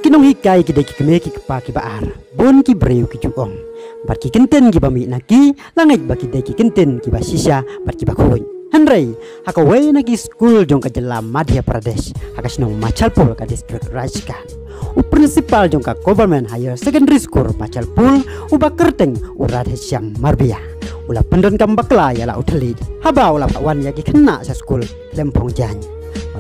Kinong hikai ki deki keme ki kepa ki baar bon ki breu ki juong bar ki kenten ki bami naki langit baki deki kenten ki basisya bar ki bakoy Henry haka way nagi school jong ka jela Madhya Pradesh haka sinong Machalpur ka district Rajasthan u principal jong ka government higher secondary school Machalpur u bakerteng u Radhesham Marbia ula pendon kam bakla yala uteli haba ula pakwan yaki kena sa school lempong jan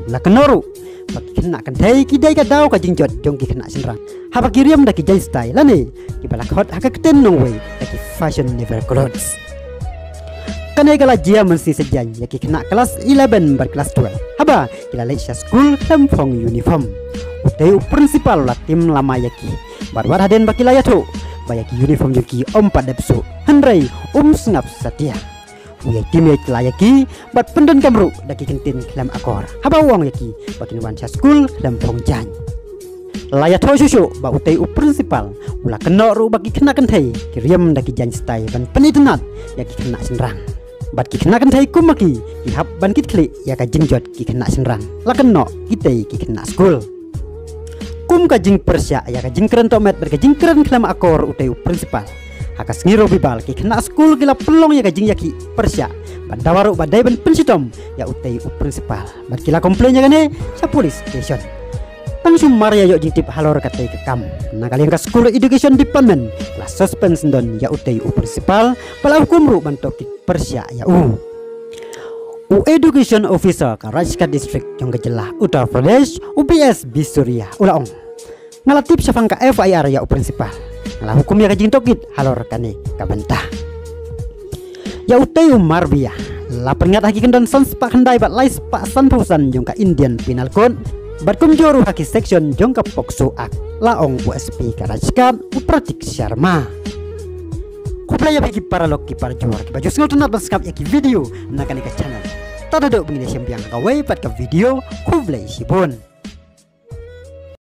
ula kenoru bagi kena kan dai ki dai ka daw ka jingjot jong ki kena sinrang haba kiriam da ki jai style lani ki balak hot haka keten nong way ki fashion never clothes kanai kala jia mensi sejan ya ki kena kelas 11 bar kelas 12 haba kila leisha school lempong uniform utai principal la tim lama yaki bar haden bakila yato bayaki uniform yaki ompat depsu Henry sengap satia Uyai tim yaki bat pendon kamru daki kentin lam akor haba uang yaki bakin wansa school lam pongjan laya tho susu ba utai principal ula kena ru bagi kena kentai kiriam daki jan stai ban penitenat yaki kena senrang bat ki kena kentai kumaki ki hab ban kit kli ya ka jingjot ki kena senrang la kena kitai ki kena school kum ka jing persya ya ka jing keren tomet ber ka jing keren lam akor utai principal haka ngiro bibal ki kena school gila pelong ya gajing yaki persya bandawaru badai ban pensitom ya utai principal ban kila komplainnya kane sa police station tang sumar ya yo jing tip halor katai ke kam na kali ka school education department la suspension don ya utai principal pala hukum ru ban tokit persya ya u education officer ka Rajasthan district yang kejelah Uttar Pradesh UPS Bisuria ulaong ngalatip safang ka FIR ya principal ngalah hukum ya kajing tokit halor kane kabantah ya utai Marbia la peringat haki kendon sans pak handai bat lais pak san perusan jong ka Indian Penal Code bat kumjoru haki section jong ka pokso ak laong USP ka Rajasthan Pratik Sharma kuplaya bagi para loki para juar ki baju ngol tunat baskap ya ki video nakane ka channel tada do begini sembiang kawai pat ka video kublai sibon